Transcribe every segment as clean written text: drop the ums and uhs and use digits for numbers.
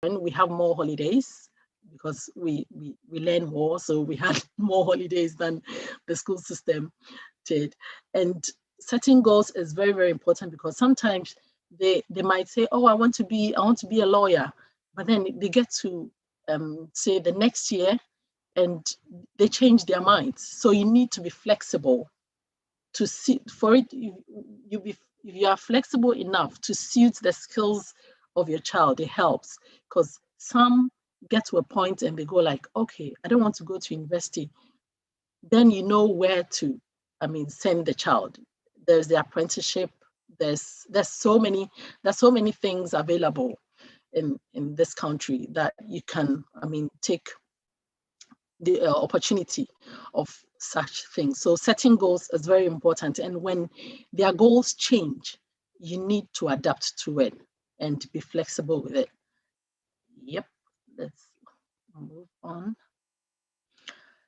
we have more holidays because we learn more, so we had more holidays than the school system did. And setting goals is very, very important because sometimes they might say, oh, I want to be a lawyer, but then they get to say the next year and they change their minds. So you need to be flexible to see for it. If you are flexible enough to suit the skills of your child, it helps, because some get to a point and they go like, okay, I don't want to go to university. Then you know where to, send the child. There's the apprenticeship. There's so many things available in this country that you can, take the opportunity of such things. So setting goals is very important. And when their goals change, you need to adapt to it and be flexible with it. Yep, let's move on.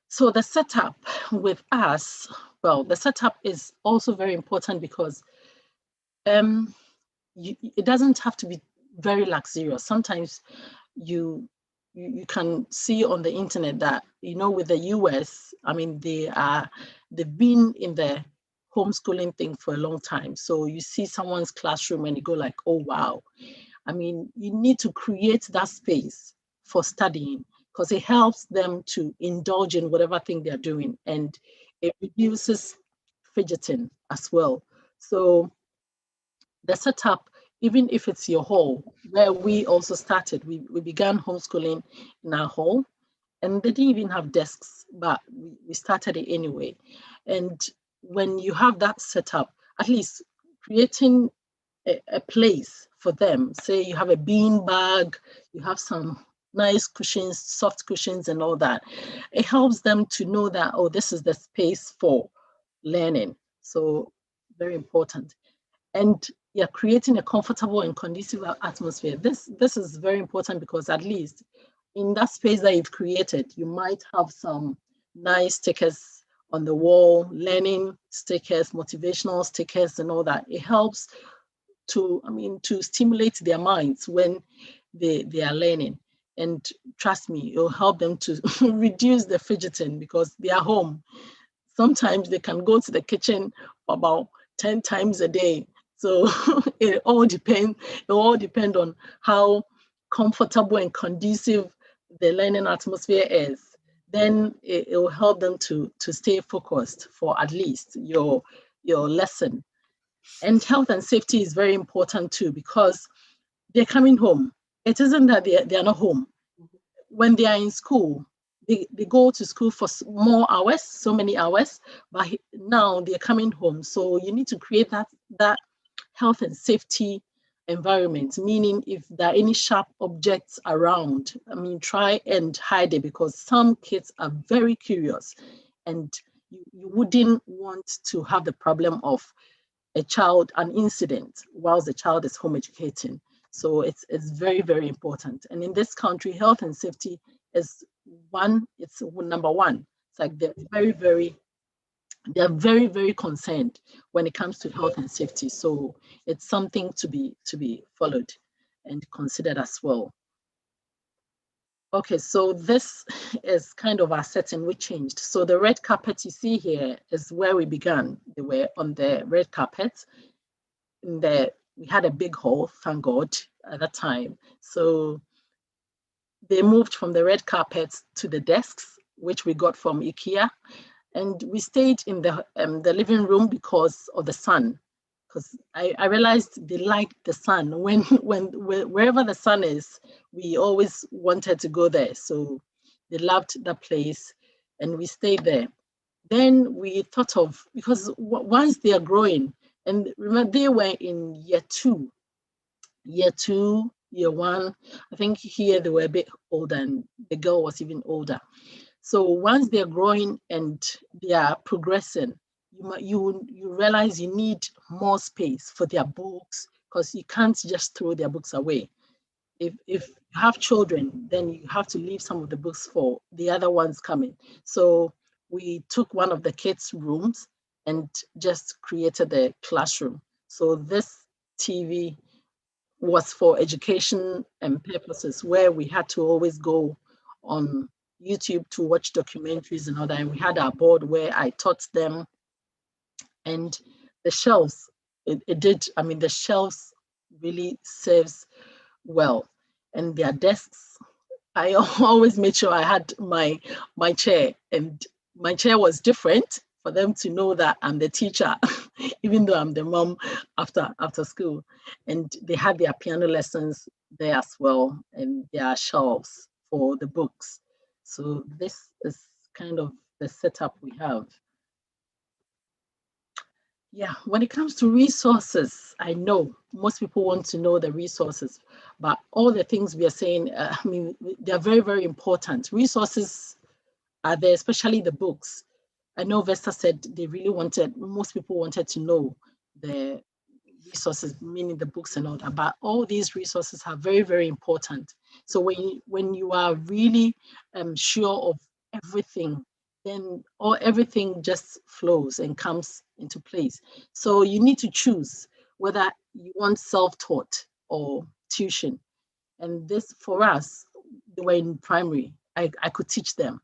So the setup with us, well, the setup is also very important because it doesn't have to be very luxurious. Sometimes you can see on the internet that, with the US, they've been in the homeschooling thing for a long time. So you see someone's classroom and you go like, oh, wow. You need to create that space for studying because it helps them to indulge in whatever thing they're doing, and it reduces fidgeting as well. So the setup, even if it's your hall, where we also started, we began homeschooling in our hall, and they didn't even have desks, but we started it anyway. And when you have that setup, at least creating a place for them, say you have a bean bag, you have some nice cushions, soft cushions and all that, it helps them to know that, oh, this is the space for learning. So very important. And yeah, creating a comfortable and conducive atmosphere. This is very important because at least in that space that you've created, you might have some nice stickers on the wall, learning stickers, motivational stickers and all that. It helps to stimulate their minds when they are learning. And trust me, it'll help them to reduce the fidgeting because they are home. Sometimes they can go to the kitchen for about 10 times a day. So it all depend on how comfortable and conducive the learning atmosphere is. Then it will help them to stay focused for at least your lesson. And health and safety is very important too, because they're coming home. It isn't that they are not home. When they are in school, they go to school for more hours, so many hours, but now they're coming home. So you need to create that health and safety environment, meaning if there are any sharp objects around, try and hide it, because some kids are very curious and you wouldn't want to have the problem of an incident whilst the child is home educating. So it's very, very important. And in this country, health and safety is it's number one. It's like they're very, very concerned when it comes to health and safety. So it's something to be followed and considered as well. Okay, so this is kind of our setting. We changed. So the red carpet you see here is where we began. They were on the red carpet. We had a big hall, thank God, at that time. So they moved from the red carpet to the desks, which we got from IKEA. And we stayed in the living room because of the sun. Because I realized they liked the sun. Wherever the sun is, we always wanted to go there. So they loved that place and we stayed there. Then we thought of, because once they are growing, and remember they were in year two, year one. I think here they were a bit older and the girl was even older. So once they're growing and they are progressing, you realize you need more space for their books, because you can't just throw their books away. If you have children, then you have to leave some of the books for the other ones coming. So we took one of the kids' rooms and just created the classroom. So this TV was for education and purposes, where we had to always go on YouTube to watch documentaries and all that. And we had our board where I taught them, and the shelves, it did, I mean, the shelves really serves well. And their desks, I always made sure I had my chair, and my chair was different for them to know that I'm the teacher, even though I'm the mom after school. And they had their piano lessons there as well, and their shelves for the books. So this is kind of the setup we have. Yeah, when it comes to resources, I know most people want to know the resources, but all the things we are saying, I mean, they are very, very important. Resources are there, especially the books. I know Vesta said they really wanted, most people wanted to know the resources, meaning the books and all that, but all these resources are very, very important. So when you are really sure of everything, then everything just flows and comes into place. So you need to choose whether you want self-taught or tuition. And this, for us, they were in primary, I could teach them.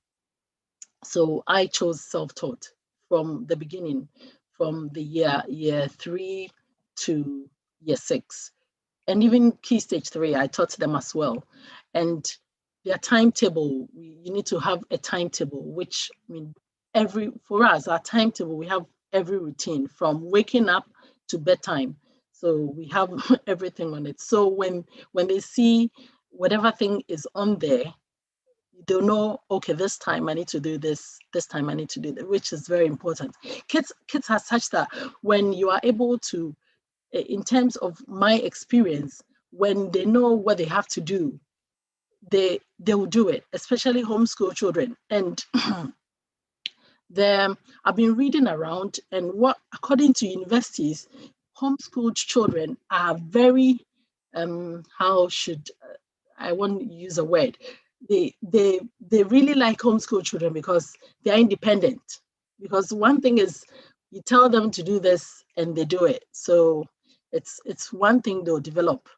So I chose self-taught from the beginning, from the year 3 to year 6. And even key stage 3, I taught them as well. And their timetable, you need to have a timetable, which, I mean, for us, our timetable, we have every routine from waking up to bedtime. So we have everything on it. So when they see whatever thing is on there, they'll know, okay, this time I need to do this time I need to do that, which is very important. Kids are such that when you are able to, in terms of my experience, when they know what they have to do, they will do it, especially homeschool children. And I've been reading around, and what, according to universities, homeschooled children are very, how should I want to use a word? They really like homeschool children because they're independent. Because one thing is, you tell them to do this and they do it. So it's one thing they'll develop.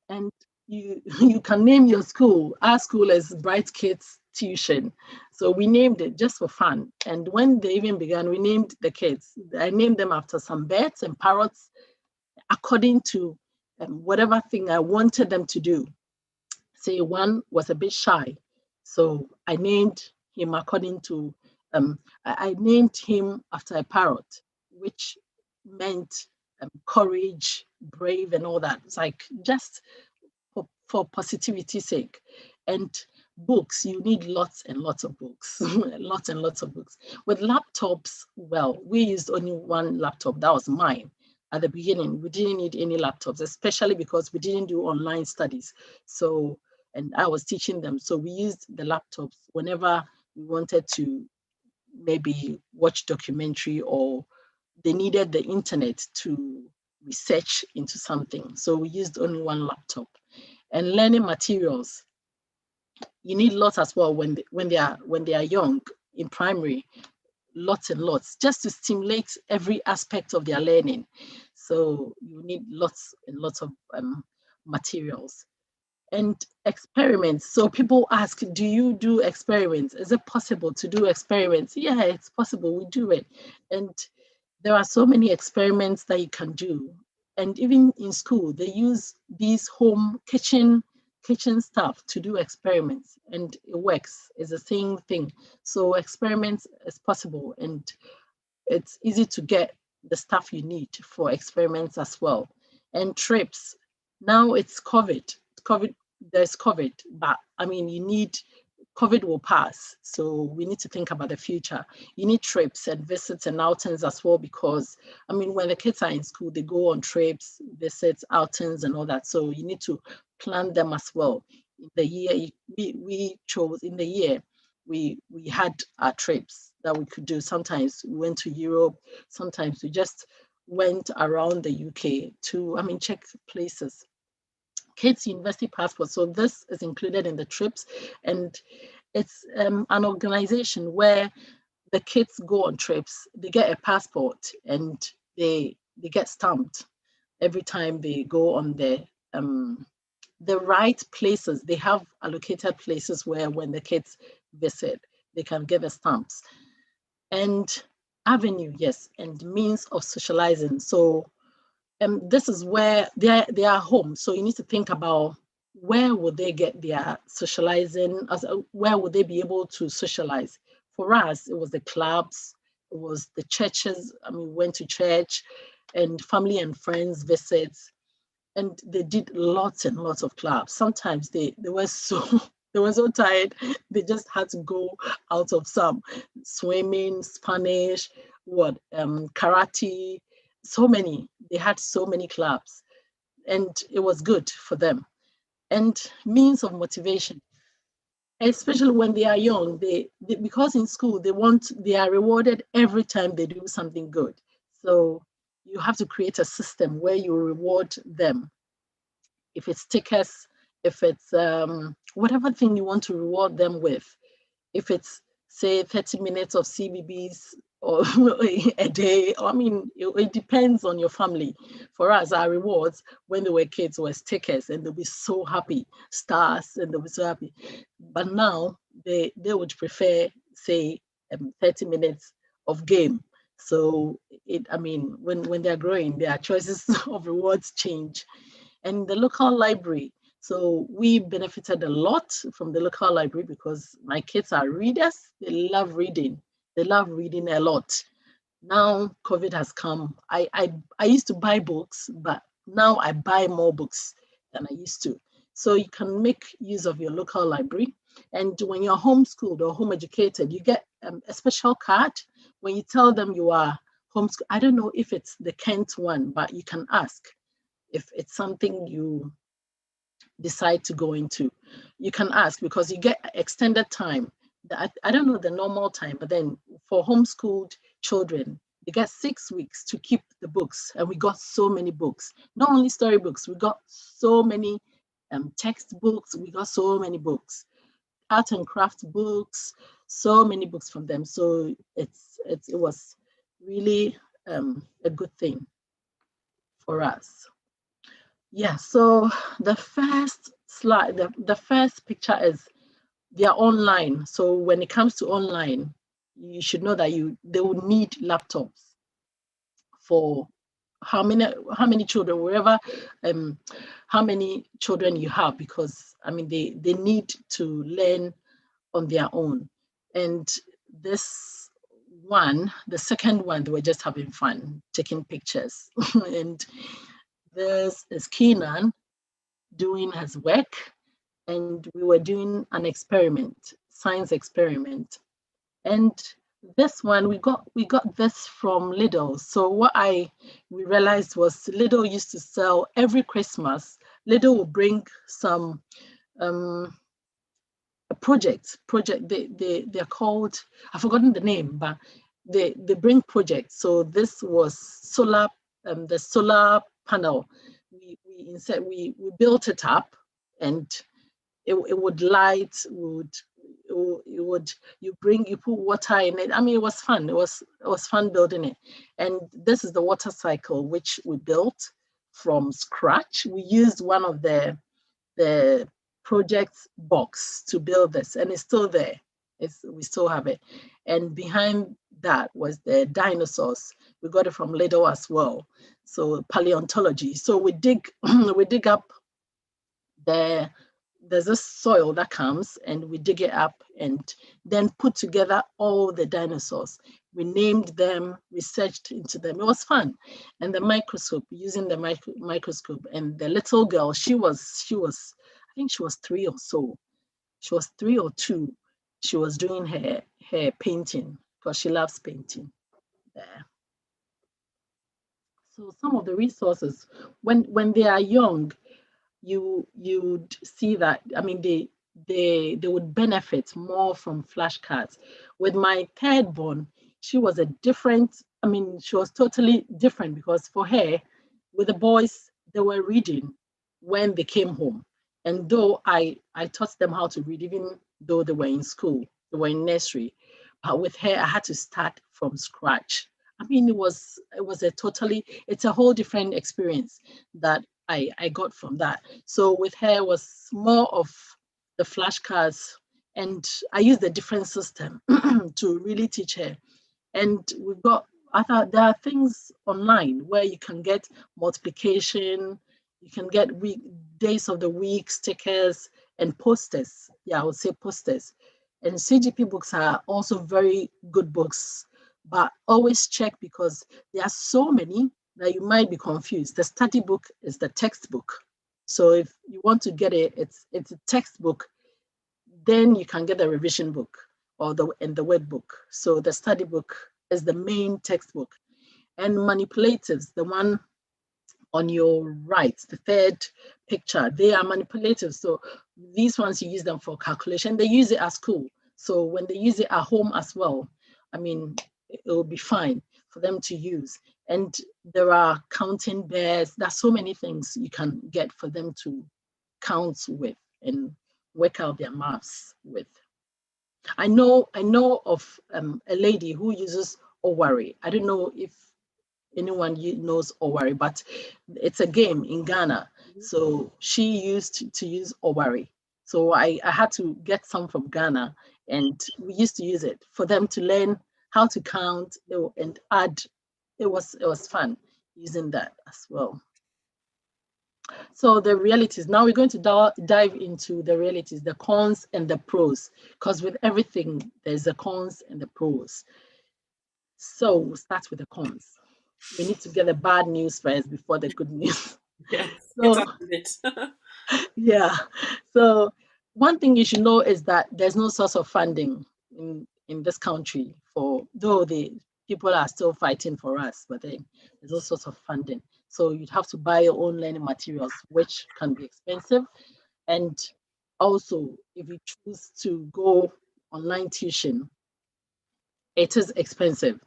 And you can name your school. Our school is Bright Kids Tuition. So we named it just for fun. And when they even began, we named the kids. I named them after some birds and parrots according to whatever thing I wanted them to do. Say one was a bit shy, so I named him according to, I named him after a parrot, which meant courage, brave, and all that. It's like just for positivity's sake. And books, you need lots and lots of books, lots and lots of books. With laptops, well, we used only one laptop, that was mine. At the beginning, we didn't need any laptops, especially because we didn't do online studies. So, and I was teaching them. So we used the laptops whenever we wanted to maybe watch documentary, or they needed the internet to research into something. So we used only one laptop. And learning materials, you need lots as well when they are young in primary, lots and lots, just to stimulate every aspect of their learning. So you need lots and lots of materials. And experiments. So people ask, do you do experiments? Is it possible to do experiments? Yeah, it's possible. We do it. And there are so many experiments that you can do. And even in school, they use these home kitchen stuff to do experiments, and it works. It's the same thing. So experiments is possible, and it's easy to get the stuff you need for experiments as well. And trips. Now it's COVID. There's COVID, but I mean, COVID will pass. So we need to think about the future. You need trips and visits and outings as well, because I mean, when the kids are in school, they go on trips, visits, outings, and all that. So you need to plan them as well. In the year, we chose in the year, we had our trips that we could do. Sometimes we went to Europe, sometimes we just went around the UK to, I mean, check places. Kids University Passport. So this is included in the trips, and it's an organization where the kids go on trips. They get a passport, and they get stamped every time they go on the the right places. They have allocated places where when the kids visit, they can get the stamps. And avenue, yes, and means of socializing. So this is where they are home. So you need to think about where would they get their socializing, where would they be able to socialize? For us, it was the clubs, it was the churches. I mean, we went to church and family and friends visits, and they did lots and lots of clubs. Sometimes they were so they were so tired, they just had to go out of some swimming, Spanish, karate, so many. They had so many clubs, and it was good for them. And means of motivation, especially when they are young, they because in school they are rewarded every time they do something good. So you have to create a system where you reward them. If it's stickers, if it's whatever thing you want to reward them with, if it's say 30 minutes of CBBS or a day, I mean, it depends on your family. For us, our rewards when they were kids were stickers, and they'll be so happy, stars, and they'll be so happy. But now they would prefer, say, 30 minutes of game. So I mean, when they're growing, their choices of rewards change. And the local library. So we benefited a lot from the local library because my kids are readers. They love reading. They love reading a lot. Now COVID has come. I used to buy books, but now I buy more books than I used to. So you can make use of your local library. And when you're homeschooled or home educated, you get a special card. When you tell them you are homeschooled, I don't know if it's the Kent one, but you can ask if it's something you decide to go into. You can ask because you get extended time. I don't know the normal time, but then for homeschooled children, they get 6 weeks to keep the books. And we got so many books, not only storybooks, we got so many textbooks, we got so many books, art and craft books, so many books from them. So it was really a good thing for us. Yeah, so the first slide, the first picture is they are online. So when it comes to online, you should know that they will need laptops for how many children, wherever how many children you have, because I mean they need to learn on their own. And this one, the second one, they were just having fun, taking pictures. And this is Keenan doing his work, and we were doing an experiment, science experiment. And this one we got this from Lidl. So what we realized was Lidl used to sell every Christmas. Lidl will bring some a project. They're called, I've forgotten the name, but they bring projects. So this was solar, the solar panel. We built it up, and it would light, you put water in it. I mean, it was fun. It was fun building it. And this is the water cycle which we built from scratch. We used one of the project box to build this, and it's still there. We still have it. And behind that was the dinosaurs. We got it from Lidl as well. So paleontology. So we dig we dig up there's this soil that comes, and we dig it up and then put together all the dinosaurs. We named them, researched into them. It was fun. And the microscope, using the microscope, and the little girl, she was I think she was 3 or so. She was 3 or 2. She was doing her painting because she loves painting there. So some of the resources, when they are young, you'd see that, I mean, they would benefit more from flashcards. With my third born, she was she was totally different, because for her, with the boys, they were reading when they came home. And though I taught them how to read, even though they were in school, they were in nursery, but with her, I had to start from scratch. I mean, it's a whole different experience that I got from that. So with her was more of the flashcards, and I used a different system to really teach her. And we've got other, there are things online where you can get multiplication, you can get days of the week stickers and posters. Yeah, I would say posters. And CGP books are also very good books, but always check because there are so many that you might be confused. The study book is the textbook. So if you want to get it's a textbook, then you can get the revision book or the workbook. So the study book is the main textbook. And manipulatives, the one on your right, the third picture, they are manipulative. So these ones, you use them for calculation. They use it at school. So when they use it at home as well, I mean, it will be fine for them to use. And there are counting bears. There's so many things you can get for them to count with and work out their maths with. I know of a lady who uses Owari. I don't know if anyone knows Owari, but it's a game in Ghana. So she used to use Owari. So I had to get some from Ghana, and we used to use it for them to learn how to count and add. It was fun using that as well. So the realities, now we're going to dive into the realities, the cons and the pros, because with everything, there's the cons and the pros. So we'll start with the cons. We need to get the bad news first before the good news. Yeah, So, yeah. So one thing you should know is that there's no source of funding in this country, for though the people are still fighting for us, but there's no source of funding. So you'd have to buy your own learning materials, which can be expensive. And also, if you choose to go online tuition, it is expensive,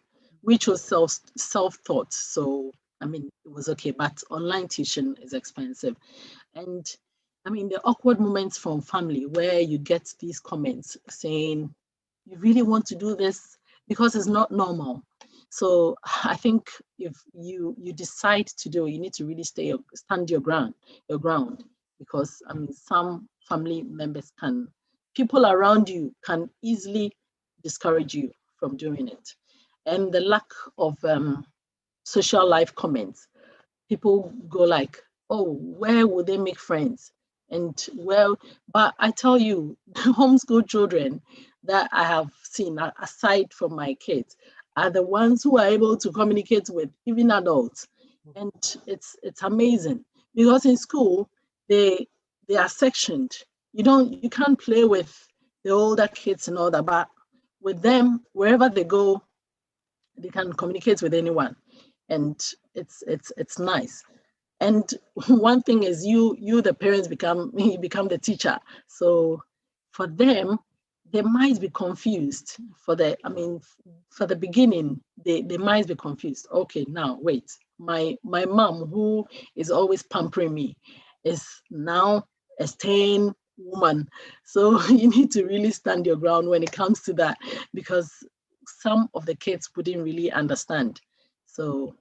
which was self-taught. So, I mean, it was okay, but online tuition is expensive. And I mean, the awkward moments from family where you get these comments saying, you really want to do this because it's not normal. So I think if you decide to do it, you need to really stand your ground, because I mean, some family members people around you can easily discourage you from doing it. And the lack of social life comments, people go like, oh, where would they make friends? And well, but I tell you, homeschool children that I have seen, aside from my kids, are the ones who are able to communicate with even adults. And it's amazing, because in school they are sectioned. You can't play with the older kids and all that, but with them, wherever they go, they can communicate with anyone, and it's nice. And one thing is, you the parents become the teacher. So for them, they might be confused for the beginning. They might be confused. Okay, now wait, my mom, who is always pampering me, is now a staying woman. So you need to really stand your ground when it comes to that, because some of the kids wouldn't really understand. So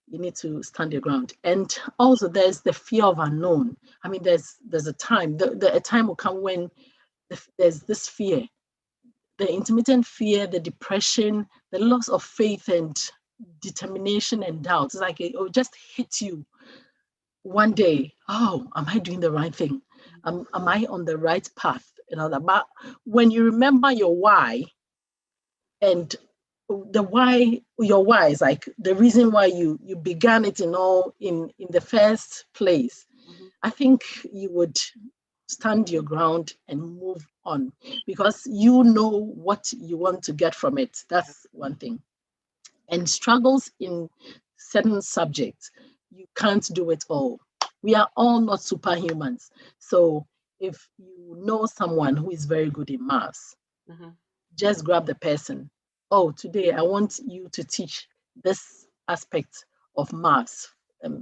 you need to stand your ground. And also there's the fear of unknown. I mean, there's a time, a time will come when there's this fear, the intermittent fear, the depression, the loss of faith and determination and doubt. It's like it will just hit you one day. Oh, am I doing the right thing? Am I on the right path? And all that. But when you remember your why, and your why is like the reason why you began it in the first place, I think you would stand your ground and move on, because you know what you want to get from it. That's one thing. And struggles in certain subjects, you can't do it all. We are all not superhumans. So if you know someone who is very good in maths, just grab the person. Oh, today I want you to teach this aspect of maths.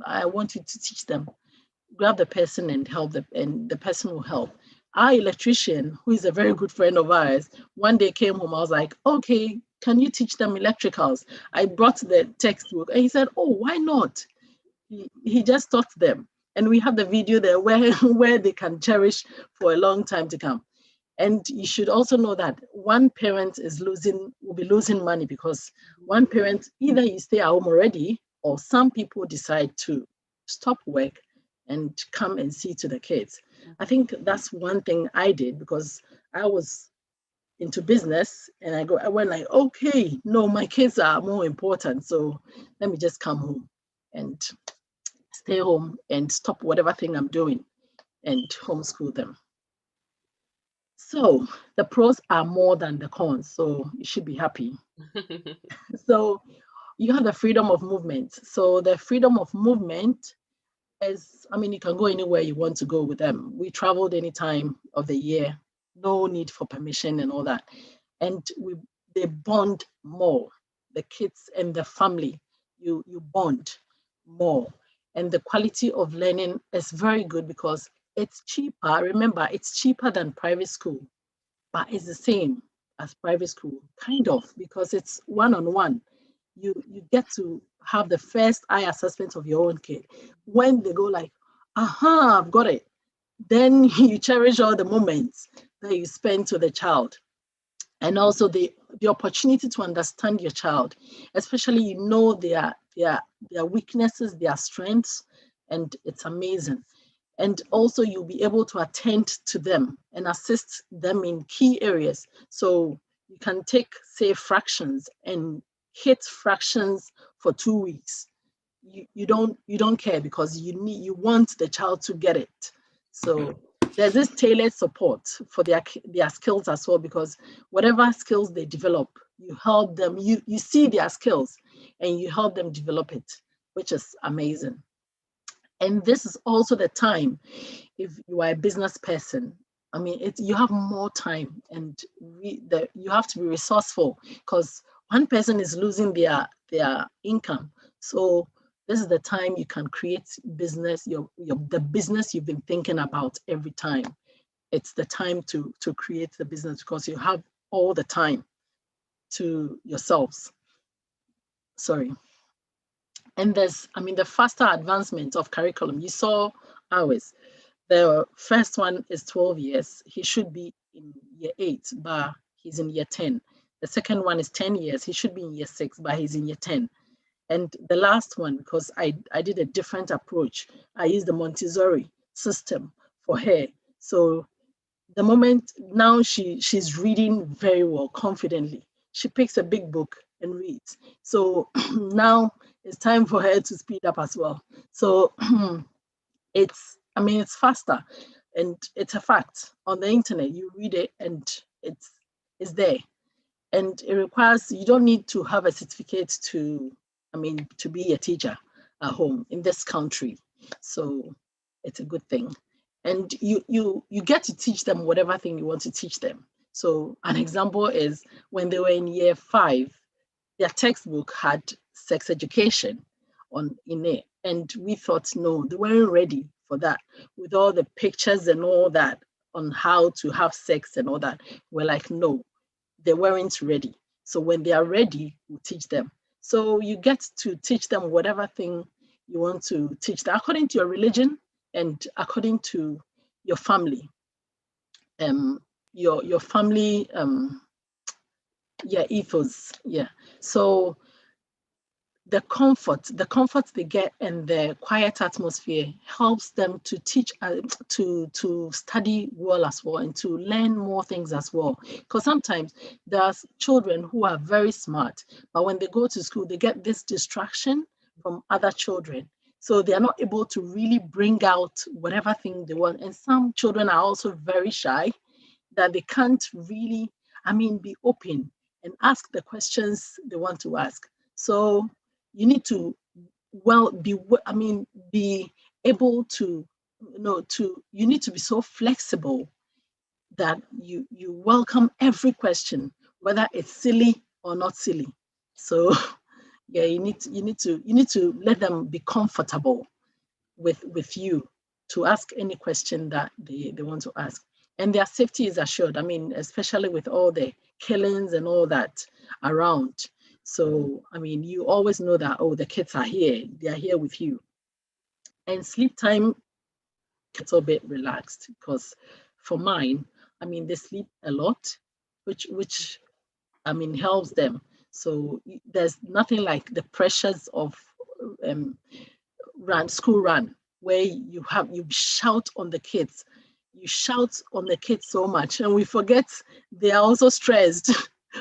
I want you to teach them. Grab the person and help them, and the person will help. Our electrician, who is a very good friend of ours, one day came home. I was like, okay, can you teach them electricals? I brought the textbook, and he said, oh, why not? He just taught them. And we have the video there where, where they can cherish for a long time to come. And you should also know that one parent will be losing money because one parent, either you stay at home already, or some people decide to stop work and come and see to the kids. I think that's one thing I did because I was into business, and I went like, okay, no, my kids are more important. So let me just come home and stay home and stop whatever thing I'm doing and homeschool them. So the pros are more than the cons. So you should be happy. So you have the freedom of movement. So the freedom of movement is, I mean, you can go anywhere you want to go with them. We traveled any time of the year, no need for permission and all that. And they bond more. The kids and the family, you bond more. And the quality of learning is very good because it's cheaper. Remember, it's cheaper than private school, but it's the same as private school, kind of, because it's one-on-one. You get to have the first eye assessment of your own kid. When they go like, aha, I've got it, then you cherish all the moments that you spend with the child. And also the opportunity to understand your child, especially you know their weaknesses, their strengths, and it's amazing. And also you'll be able to attend to them and assist them in key areas. So you can take, say, fractions and hit fractions for 2 weeks. You don't care because you want the child to get it. So there's this tailored support for their skills as well, because whatever skills they develop, you help them, you see their skills and you help them develop it, which is amazing. And this is also the time, if you are a business person, I mean, you have more time, and you have to be resourceful because one person is losing their income. So this is the time you can create business, the business you've been thinking about every time. It's the time to create the business because you have all the time to yourselves. Sorry. And the faster advancement of curriculum. You saw ours. The first one is 12 years. He should be in year 8, but he's in year 10. The second one is 10 years. He should be in year 6, but he's in year 10. And the last one, because I did a different approach, I used the Montessori system for her. So the moment now she's reading very well, confidently. She picks a big book and reads. So now it's time for her to speed up as well. So it's faster, and it's a fact. On the internet, you read it and it's there. And it requires, you don't need to have a certificate to be a teacher at home in this country. So it's a good thing. And you get to teach them whatever thing you want to teach them. So an example is when they were in year 5, their textbook had sex education in it. And we thought, no, they weren't ready for that. With all the pictures and all that on how to have sex and all that, we're like, no, they weren't ready. So when they are ready, we'll teach them. So you get to teach them whatever thing you want to teach them according to your religion and according to your family. Your family ethos. Yeah. So the comfort they get and the quiet atmosphere helps them to teach, to study well as well, and to learn more things as well. Because sometimes there's children who are very smart, but when they go to school, they get this distraction from other children. So they are not able to really bring out whatever thing they want. And some children are also very shy, that they can't really, be open and ask the questions they want to ask. So you need to be able to, you need to be so flexible that you welcome every question, whether it's silly or not silly. So yeah, you need to let them be comfortable with you to ask any question that they want to ask. And their safety is assured. Especially with all the killings and all that around. So, you always know that, the kids are here. They are here with you. And sleep time little bit relaxed, because for mine, I mean, they sleep a lot, which I mean helps them. So there's nothing like the pressures of um, school run, where you shout on the kids, you shout on the kids so much, and we forget they are also stressed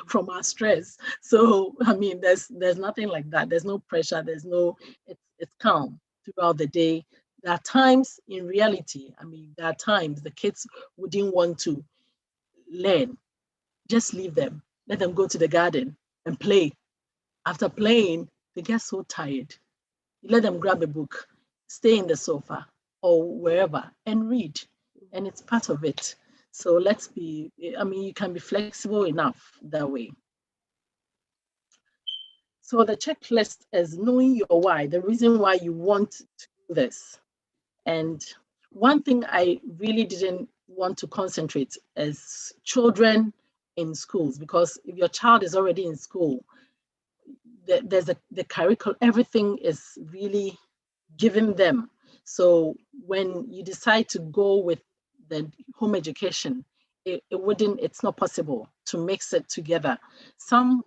from our stress. So I mean, there's nothing like that. There's no pressure. There's no. It's calm throughout the day. There are times in reality, I mean, there are times the kids wouldn't want to learn. Just leave them. Let them go to the garden and play. After playing, they get so tired. You let them grab a book, stay in the sofa or wherever and read. And it's part of it. So let's be, I mean, you can be flexible enough that way. So the checklist is knowing your why, the reason why you want to do this. And one thing I really didn't want to concentrate is children in schools, because if your child is already in school, there's the curriculum, everything is really given them. So when you decide to go with the home education, it's not possible to mix it together. Some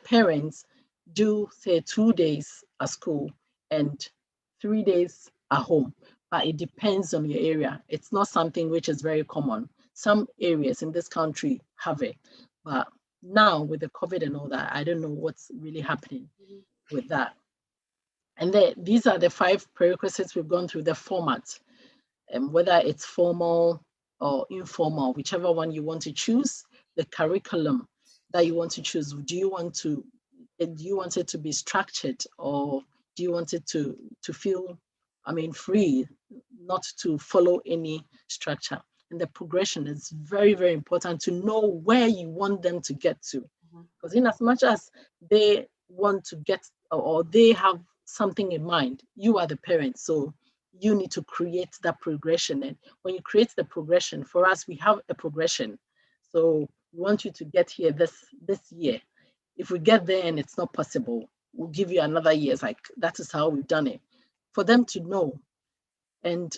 parents do say 2 days at school and 3 days at home, but it depends on your area. It's not something which is very common. Some areas in this country have it, but now with the COVID and all that, I don't know what's really happening with that. And these are the 5 prerequisites we've gone through, the format, whether it's formal or informal, whichever one you want to choose, the curriculum that you want to choose. Do you want it to be structured, or do you want it to feel, I mean, free, not to follow any structure? And the progression is very, very important to know where you want them to get to. Because in as much as they want to get, or they have something in mind, you are the parent. So you need to create that progression. And when you create the progression, for us, we have a progression. So we want you to get here this year. If we get there and it's not possible, we'll give you another year. It's like, that is how we've done it. For them to know. And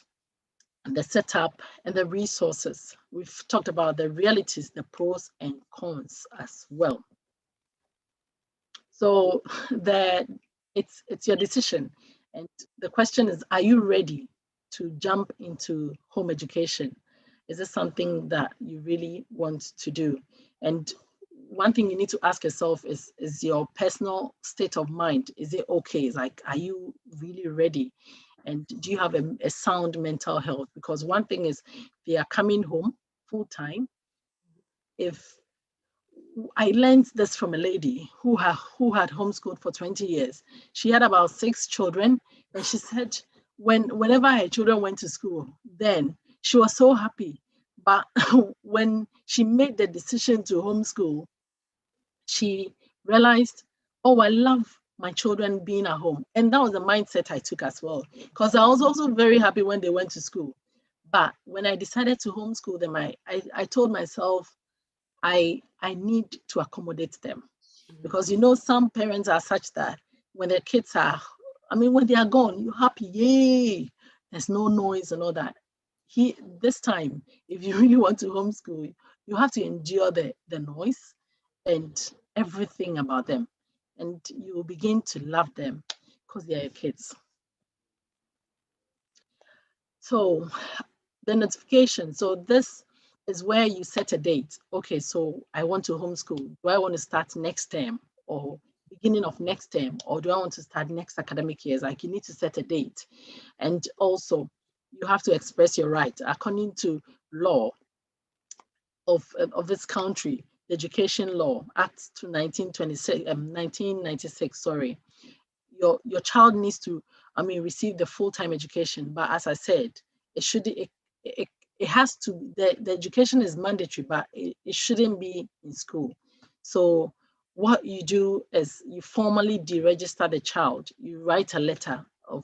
the setup and the resources. We've talked about the realities, the pros and cons as well. So it's your decision. And the question is, are you ready to jump into home education? Is this something that you really want to do? And one thing you need to ask yourself is your personal state of mind, is it okay? It's like, are you really ready? And do you have a sound mental health? Because one thing is, they are coming home full time. If I learned this from a lady who had homeschooled for 20 years. She had about 6 children, and she said whenever her children went to school, then she was so happy. But when she made the decision to homeschool, she realized, oh, I love my children being at home. And that was the mindset I took as well, because I was also very happy when they went to school. But when I decided to homeschool them, I told myself, I need to accommodate them, because some parents are such that when their kids are, I mean, when they are gone, you're happy, yay, there's no noise and all that. This time, if you really want to homeschool, you have to endure the noise and everything about them, and you will begin to love them because they are your kids. So the notification, so this is where you set a date. Okay, so I want to homeschool. Do I want to start next term or beginning of next term, or do I want to start next academic year? Like, you need to set a date. And also you have to express your right according to law of this country, the Education Law Act to 1996, sorry. Your child needs to, I mean, receive the full-time education. But as I said, it has to, the education is mandatory, but it shouldn't be in school. So what you do is you formally deregister the child. You write a letter of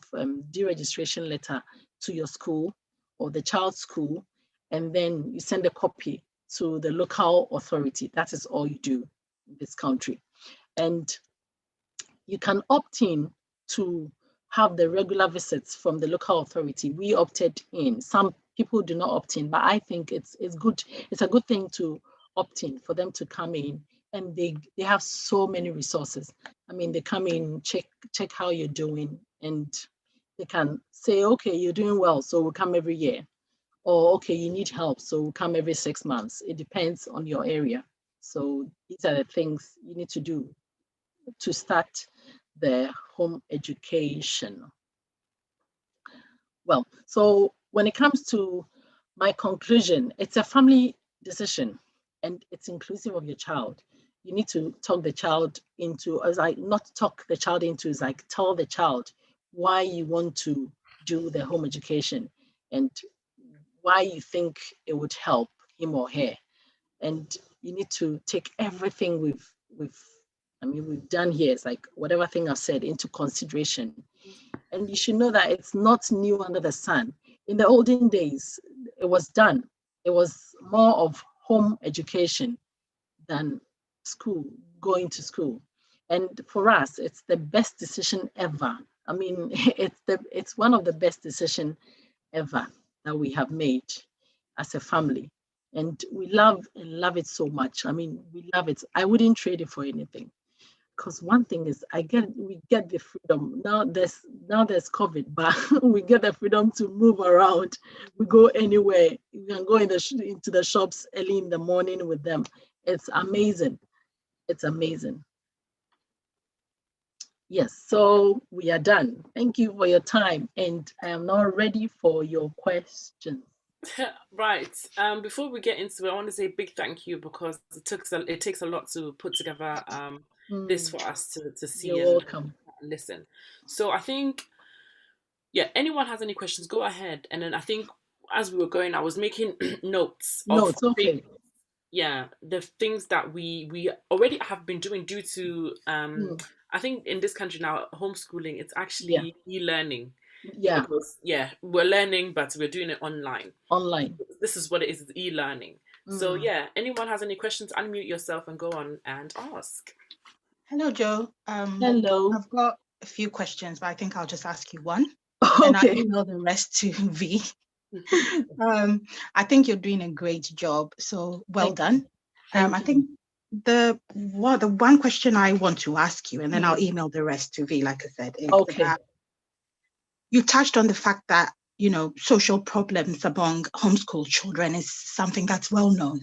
deregistration letter to your school or the child's school, and then you send a copy to the local authority. That is all you do in this country. And you can opt in to have the regular visits from the local authority. We opted in. Some people do not opt in, but I think it's good. It's a good thing to opt in, for them to come in, and they have so many resources. I mean, they come in, check how you're doing, and they can say, okay, you're doing well, so we'll come every year. Or, okay, you need help, so we'll come every 6 months. It depends on your area. So these are the things you need to do to start the home education. Well, so when it comes to my conclusion, it's a family decision, and it's inclusive of your child. You need to talk the child into, as I not talk the child into, is like tell the child why you want to do the home education and why you think it would help him or her. And you need to take everything we've done here, it's like whatever thing I've said, into consideration. And you should know that it's not new under the sun. In the olden days, it was done. It was more of home education than school, going to school. And for us, it's the best decision ever. I mean, it's one of the best decisions ever that we have made as a family. And we love it so much. I mean, we love it. I wouldn't trade it for anything. Because one thing is, we get the freedom. Now there's COVID, but we get the freedom to move around. We go anywhere. You can go into the shops early in the morning with them. It's amazing. It's amazing. Yes, so we are done. Thank you for your time, and I am now ready for your questions. Right. Before we get into it, I want to say a big thank you, because it takes a lot to put together this for us to see. You're welcome. Listen. So I think, yeah, anyone has any questions, go ahead. And then I think as we were going, I was making notes of Okay. The things that we already have been doing due to I think in this country now, homeschooling, it's actually e-learning. Yeah. Because we're learning, but we're doing it online. Online. This is what it is, e-learning. So yeah, anyone has any questions, unmute yourself and go on and ask. Hello, Jo. Hello. I've got a few questions, but I think I'll just ask you one. Okay. And I'll email the rest to V. I think you're doing a great job, so well done. I think the one question I want to ask you, and then I'll email the rest to V, like I said, is that you touched on the fact that, you know, social problems among homeschool children is something that's well known.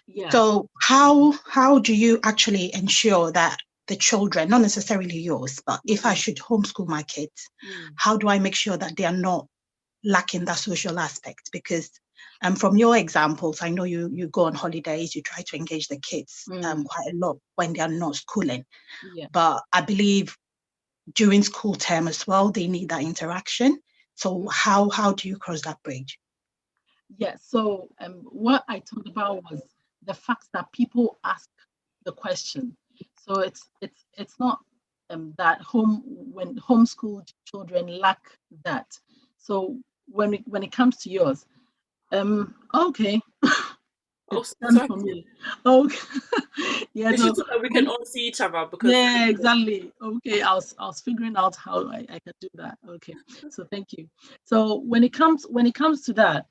Yeah. So how do you actually ensure that the children, not necessarily yours, but if I should homeschool my kids, how do I make sure that they are not lacking that social aspect? Because from your examples, I know you go on holidays, you try to engage the kids quite a lot when they are not schooling. Yeah. But I believe during school term as well, they need that interaction. So how do you cross that bridge? Yeah, so what I talked about was the fact that people ask the question. So it's not that when homeschooled children lack that. So when it comes to yours, okay. It's done for me. Okay. Yeah, so that we can all see each other, because exactly. Okay, I was figuring out how I can do that. Okay, so thank you. So when it comes to that,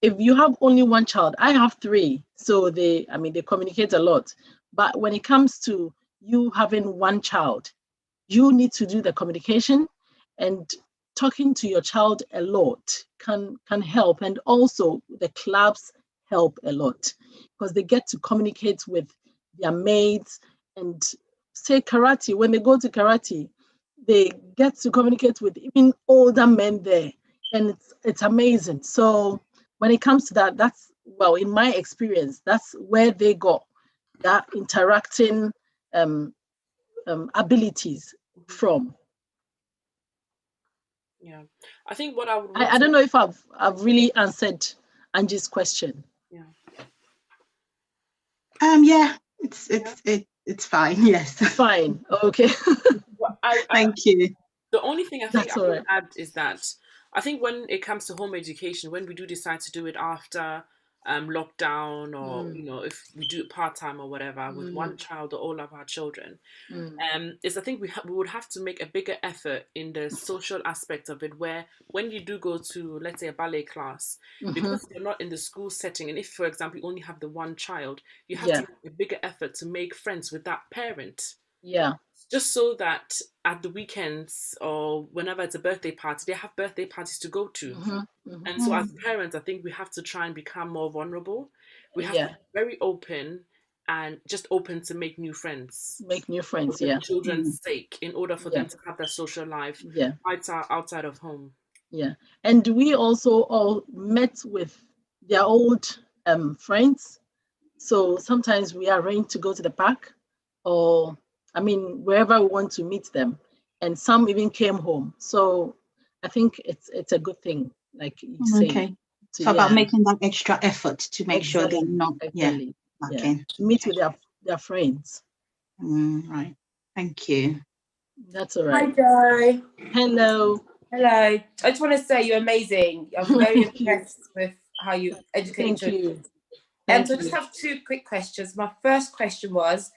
if you have only one child, I have three, so they communicate a lot. But when it comes to you having one child, you need to do the communication, and talking to your child a lot can help. And also the clubs help a lot, because they get to communicate with their mates. And say karate, when they go to karate, they get to communicate with even older men there, and it's amazing. So when it comes to that, that's, well, in my experience, that's where they got that interacting abilities from. Yeah, I think what I don't know if I've really answered Angie's question. Yeah. Yeah, it's fine. Yes. Fine. Okay. Well, Thank you. The only thing I think I All would right. add is that I think when it comes to home education, when we do decide to do it after lockdown, or if we do it part-time or whatever with one child or all of our children, is I think we would have to make a bigger effort in the social aspect of it, where when you do go to, let's say, a ballet class, because you're not in the school setting, and if, for example, you only have the one child, you have to make a bigger effort to make friends with that parent. Yeah. Just so that at the weekends or whenever it's a birthday party, they have birthday parties to go to. And so as parents, I think we have to try and become more vulnerable. We have to be very open and just open to make new friends. Make new friends, for the children's sake, in order for them to have their social life outside of home. Yeah. And we also all met with their old friends. So sometimes we arrange to go to the park, or wherever we want to meet them. And some even came home. So I think it's a good thing, like you say. Okay. So about making that extra effort to make sure they're not meet with their friends. Right. Thank you. That's all right. Hi, Jo. Hello. Hello. I just want to say you're amazing. I'm very impressed with how you educate children. So I just have two quick questions. My first question was,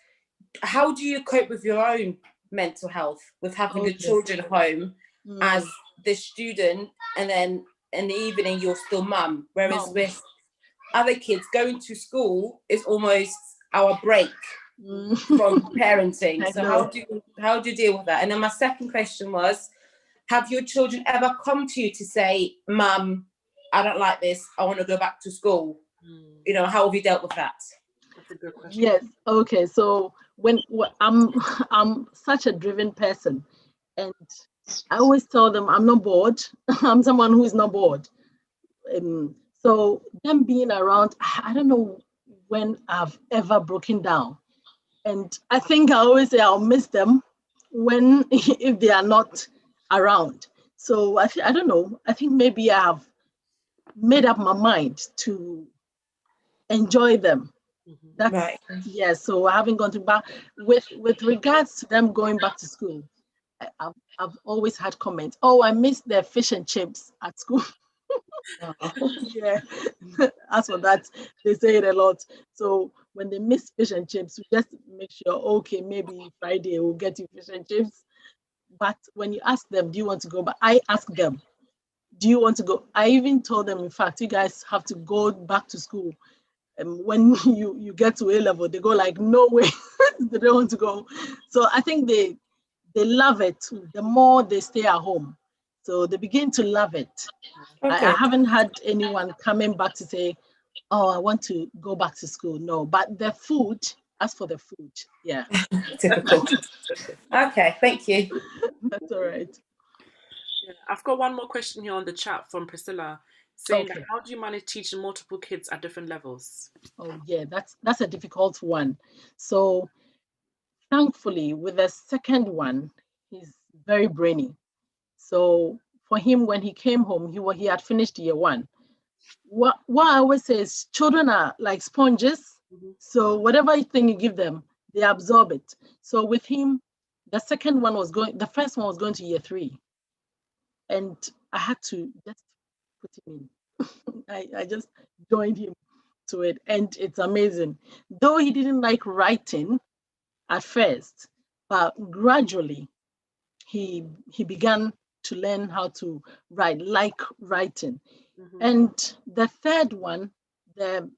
how do you cope with your own mental health with having the children home as the student, and then in the evening you're still mum, whereas with other kids, going to school is almost our break from parenting. So how do you deal with that? And then my second question was, have your children ever come to you to say, Mum, I don't like this, I want to go back to school? How have you dealt with that? That's a good question. Yes. Okay. So when I'm such a driven person, and I always tell them I'm not bored. I'm someone who is not bored. So them being around, I don't know when I've ever broken down. And I think I always say I'll miss them if they are not around. So I don't know. I think maybe I have made up my mind to enjoy them. That's right. Yeah. So I haven't gone to back with regards to them going back to school. I've always had comments. Oh, I miss the fish and chips at school. Yeah. As for that, they say it a lot. So when they miss fish and chips, we just make sure, okay, maybe Friday we'll get you fish and chips. But when you ask them, do you want to go back? I ask them, do you want to go? I even told them, in fact, you guys have to go back to school. And when you get to A level, they go like, no way, they don't want to go. So I think they love it. The more they stay at home, so they begin to love it. Okay. I haven't had anyone coming back to say, oh, I want to go back to school. No, but the food, as for the food, yeah. Typical. Okay, thank you. That's all right. Yeah, I've got one more question here on the chat from Priscilla, saying, how do you manage teaching multiple kids at different levels? Oh yeah, that's a difficult one. So thankfully, with the second one, he's very brainy. So for him, when he came home, he had finished year one. What I always say is, children are like sponges. So whatever thing you give them, they absorb it. So with him, the first one was going to year three. And I had to just put him in. I just joined him to it, and it's amazing. Though he didn't like writing at first, but gradually he began to learn how to write, like writing. And the third one, the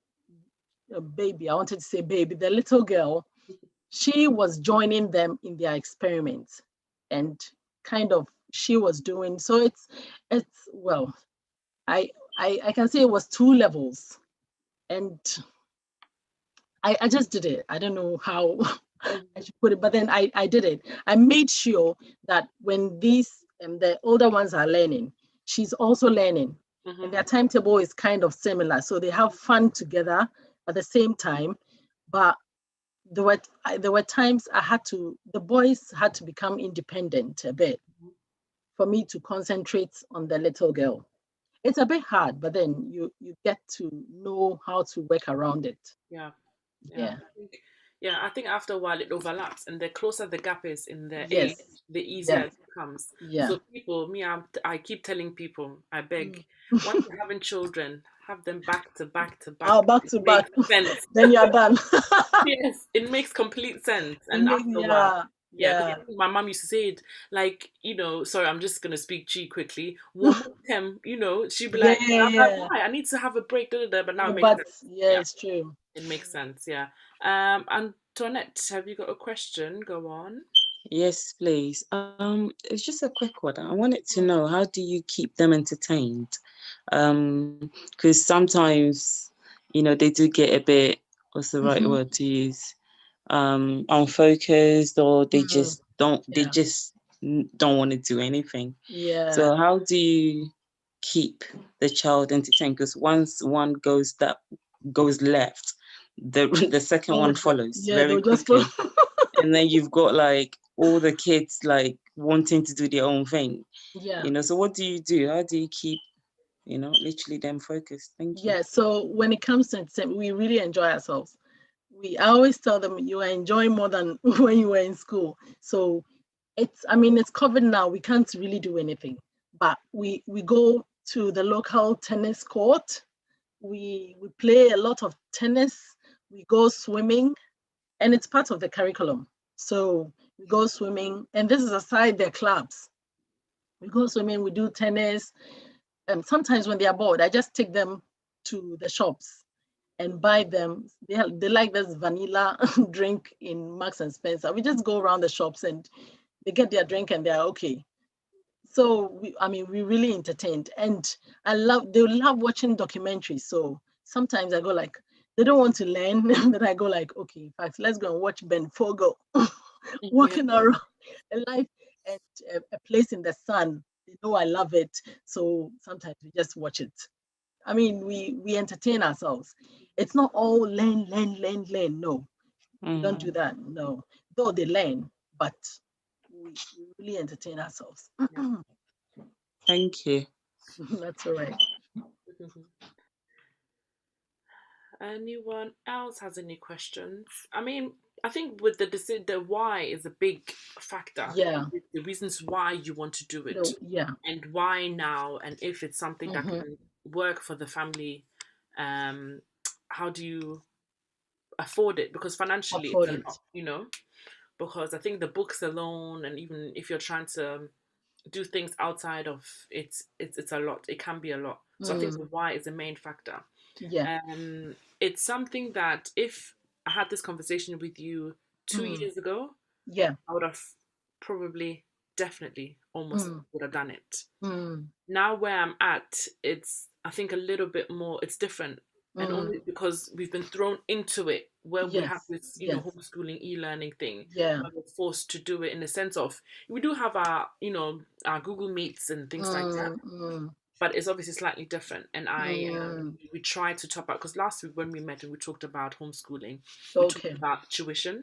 baby, I wanted to say baby, the little girl, she was joining them in their experiments, and kind of she was doing, so it's well, I can say it was 2 levels, and I just did it. I don't know how I should put it, but then I did it. I made sure that when these the older ones are learning, she's also learning. And their timetable is kind of similar. So they have fun together at the same time. But there were times the boys had to become independent a bit for me to concentrate on the little girl. It's a bit hard, but then you get to know how to work around it. Yeah. I think after a while it overlaps, and the closer the gap is in their age, the easier it becomes. So I keep telling people, I beg, once you're having children, have them back to back to back. Oh, back to back. Sense. Then you're done. Yes, it makes complete sense. And after a while, because my mom used to say it like, sorry, I'm just gonna speak Chi quickly. One more time, she'd be like, I'm like, why? I need to have a break, but now it makes sense. Yeah, it's true. It makes sense, yeah. Antoinette, have you got a question? Go on. Yes, please. It's just a quick one. I wanted to know, how do you keep them entertained? Because sometimes, they do get a bit, what's the right word to use? Unfocused, or they just don't want to do anything. Yeah. So how do you keep the child entertained? Because once one goes left, the second one follows very quickly. And then you've got like all the kids like wanting to do their own thing. Yeah. So what do you do? How do you keep, literally them focused? Thank you. Yeah. So when it comes to entertainment, we really enjoy ourselves. I always tell them you are enjoying more than when you were in school. So it's covered now. We can't really do anything. But we go to the local tennis court. We play a lot of tennis. We go swimming. And it's part of the curriculum. So we go swimming, and this is aside their clubs. We go swimming, we do tennis. And sometimes when they are bored, I just take them to the shops and buy them. They like this vanilla drink in Marks and Spencer. We just go around the shops and they get their drink and they're okay. So we really entertained, and they love watching documentaries. So sometimes I go like, they don't want to learn, then I go like, okay, in fact, let's go and watch Ben Fogle walking around a life and a place in the sun. They know I love it, so sometimes we just watch it. We entertain ourselves. It's not all learn. No, we don't do that. No, though they learn, but we really entertain ourselves. Thank you. That's all right. Anyone else has any questions? I think with the why is a big factor. Yeah. The reasons why you want to do it. No, yeah. And why now, and if it's something that can work for the family, how do you afford it? Because financially it's a lot, because I think the books alone, and even if you're trying to do things outside of it, it's a lot. It can be a lot. So I think the why is the main factor. Yeah. It's something that if I had this conversation with you 2 years ago, yeah, I would have probably definitely almost would have done it. Now where I'm at, it's I think a little bit more, it's different. And only because we've been thrown into it, where we have this, homeschooling, e-learning thing. Yeah. Where we're forced to do it in the sense of, we do have our, our Google Meets and things like that. But it's obviously slightly different. And we try to top up, because last week when we met and we talked about homeschooling, we talked about tuition.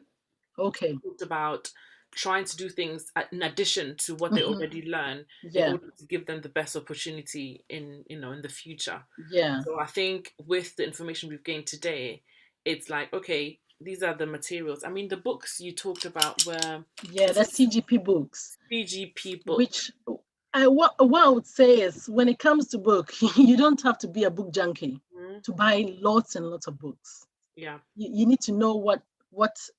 Okay. We talked about trying to do things in addition to what they already learn in order to give them the best opportunity in the future. Yeah. So I think with the information we've gained today, it's like, okay, these are the materials. The books you talked about were the CGP books. CGP books. Which what I would say is, when it comes to book, you don't have to be a book junkie to buy lots and lots of books. Yeah. You need to know what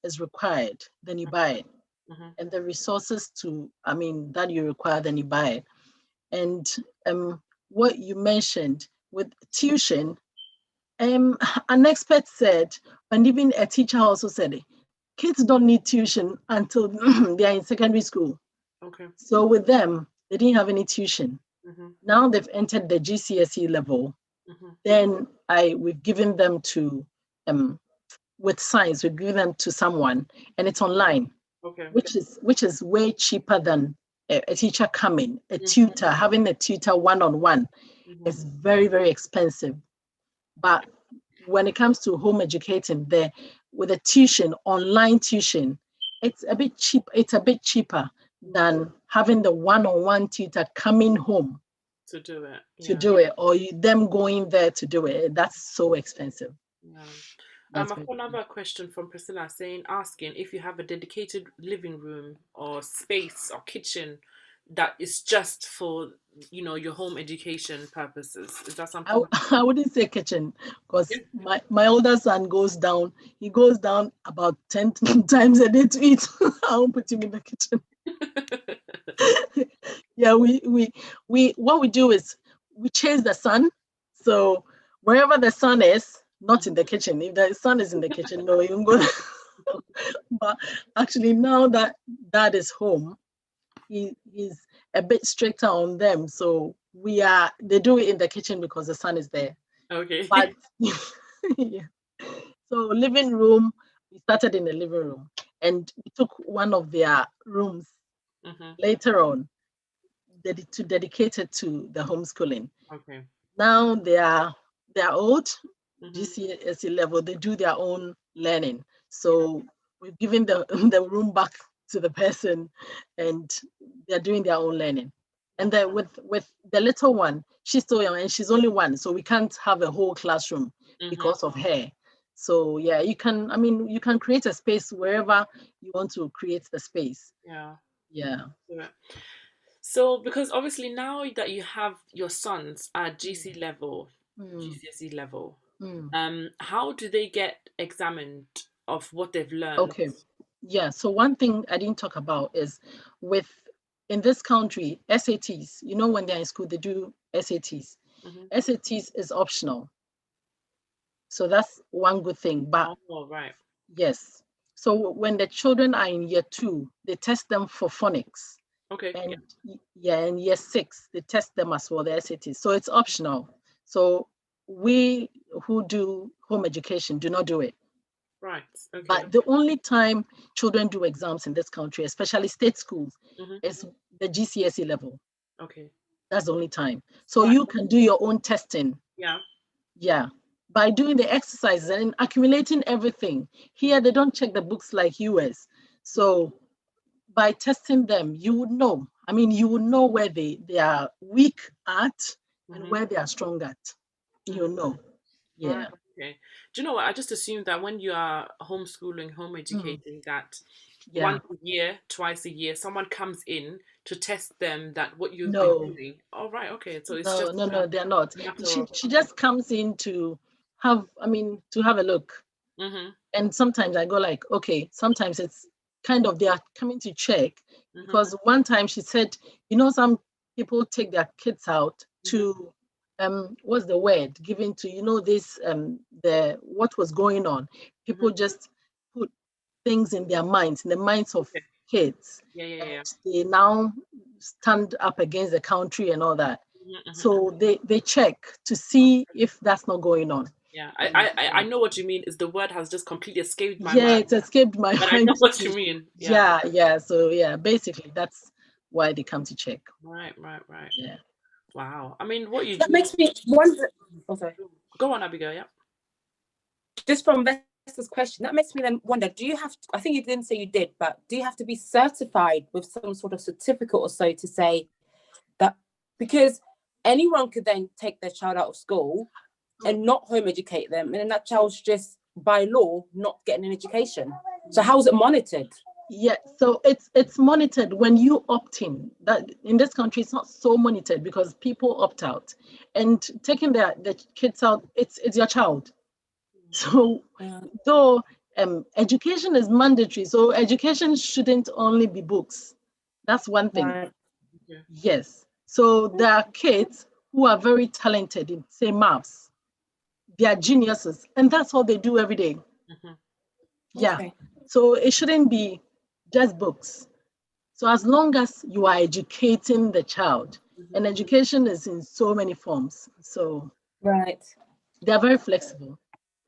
is required, then you buy it. And the resources that you require, then you buy it. And what you mentioned with tuition, an expert said, and even a teacher also said it, kids don't need tuition until they are in secondary school. Okay. So with them, they didn't have any tuition. Now they've entered the GCSE level. Then we've given them to with science, we've given them to someone, and it's online. Okay. Which is way cheaper than a teacher coming, a tutor, having a tutor one-on-one is very, very expensive. But when it comes to home educating, with a tuition, online tuition, it's a bit cheap. It's a bit cheaper than having the one-on-one tutor coming home to do it. Or them going there to do it. That's so expensive. Yeah. I've got another question from Priscilla asking if you have a dedicated living room or space or kitchen that is just for, you know, your home education purposes? Is that something? I wouldn't say kitchen, because my older son goes down. He goes down about 10 times a day to eat. I won't put him in the kitchen. Yeah, we what we do is we chase the sun. So wherever the sun is, not in the kitchen. If the sun is in the kitchen, no, you can go there. But actually, now that dad is home, he's a bit stricter on them. So they do it in the kitchen because the sun is there. Okay. But yeah. So living room, we started in the living room, and we took one of their rooms later on dedicated to the homeschooling. Okay. Now they are old, GCSE level. They do their own learning. So we've given the room back to the person, and they're doing their own learning. And then with the little one, she's still young and she's only one, so we can't have a whole classroom because of her. So yeah, you can create a space wherever you want to create the space. Yeah. So because obviously now that you have your sons at GCSE level, how do they get examined of what they've learned? Okay. Yeah. So one thing I didn't talk about is in this country, SATs, you know, when they're in school, they do SATs. SATs is optional. So that's one good thing. But right. Yes. So when the children are in year 2, they test them for phonics. Okay. And in year 6, they test them as well, the SATs. So it's optional. So we who do home education do not do it. Right. Okay. But the only time children do exams in this country, especially state schools, is the GCSE level. Okay. That's the only time. So you can do your own testing. Yeah. Yeah. By doing the exercises and accumulating everything. Here, they don't check the books like US. So by testing them, you would know. I mean, you would know where they are weak at and where they are strong at. You know. Yeah. Right. Okay. Do you know what? I just assumed that when you are homeschooling, home educating, that once a year, twice a year, someone comes in to test them that what you've been doing. Oh, right. Okay. So it's just no, they're not. She just comes in to have a look. And sometimes I go like, okay, sometimes it's kind of they are coming to check, because one time she said, you know, some people take their kids out to what's the word given to, you know, this what was going on. People just put things in their minds, in the minds of kids. Yeah. They now stand up against the country and all that. So they check to see if that's not going on. Yeah, I know what you mean. Is the word has just completely escaped my mind. Yeah, it's escaped my mind. But I know what you mean. Yeah. So yeah, basically that's why they come to check. Right. Yeah. Wow. I mean, what you that makes me wonder. Oh, sorry. Go on, Abigail. Yeah. Just from Vesta's question, that makes me then wonder, do you have to, I think you didn't say you did, but do you have to be certified with some sort of certificate or so to say that, because anyone could then take their child out of school and not home educate them, and then that child's just by law not getting an education. So how is it monitored? Yeah, so it's monitored when you opt in. That in this country it's not so monitored because people opt out, and taking the kids out, it's your child. So though education is mandatory, so education shouldn't only be books. That's one thing. Right. Yes. So there are kids who are very talented in, say, maths. They are geniuses, and that's all they do every day. Yeah. Okay. So it shouldn't be just books. So as long as you are educating the child, and education is in so many forms. So right, they are very flexible.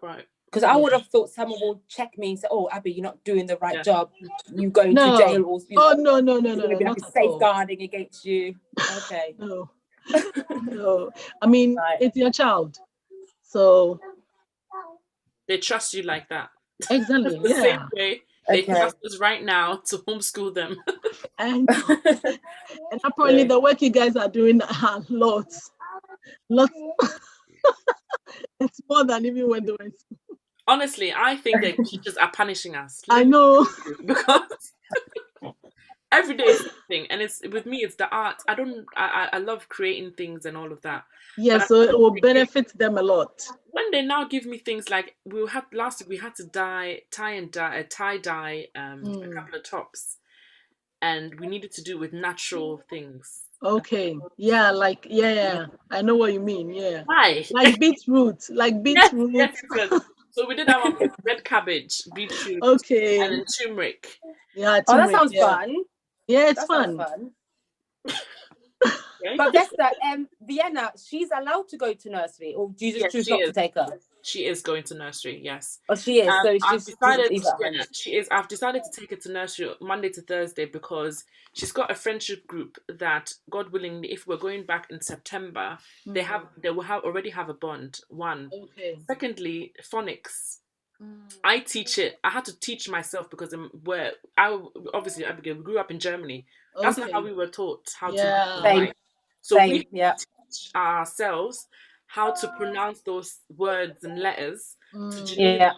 Right. Because I would have thought someone will check me and say, "Oh, Abby, you're not doing the right job. You going to jail?" Or no. Be like a safeguarding against you. Okay. No. I mean, it's your child. So they trust you like that. Exactly. The same way they trust us right now to homeschool them. And apparently the work you guys are doing are lots. It's more than even when they were in school. Honestly, I think that teachers are punishing us. I know. Because every day is something, and it's with me. It's the art. I love creating things and all of that. Yeah, so it will benefit them a lot. When they now give me things like last week we had to tie dye a couple of tops, and we needed to do it with natural things. Okay. Yeah, like yeah. I know what you mean. Yeah. Why? Like beetroot. Yes. So we did that one with red cabbage, beetroot, okay, and then turmeric. Yeah. Oh, that sounds fun. Yeah, it's fun. But that's that. Vienna, she's allowed to go to nursery, or do you just choose not to take her? She is going to nursery. Yes. Oh, she is. So I've decided. Yeah, she is. I've decided to take her to nursery Monday to Thursday because she's got a friendship group that, God willing, if we're going back in September, they will already have a bond. One. Okay. Secondly, phonics. I teach it. I had to teach myself because Abigail, we grew up in Germany. That's not how we were taught how to write. So we teach ourselves how to pronounce those words and letters to Geneva.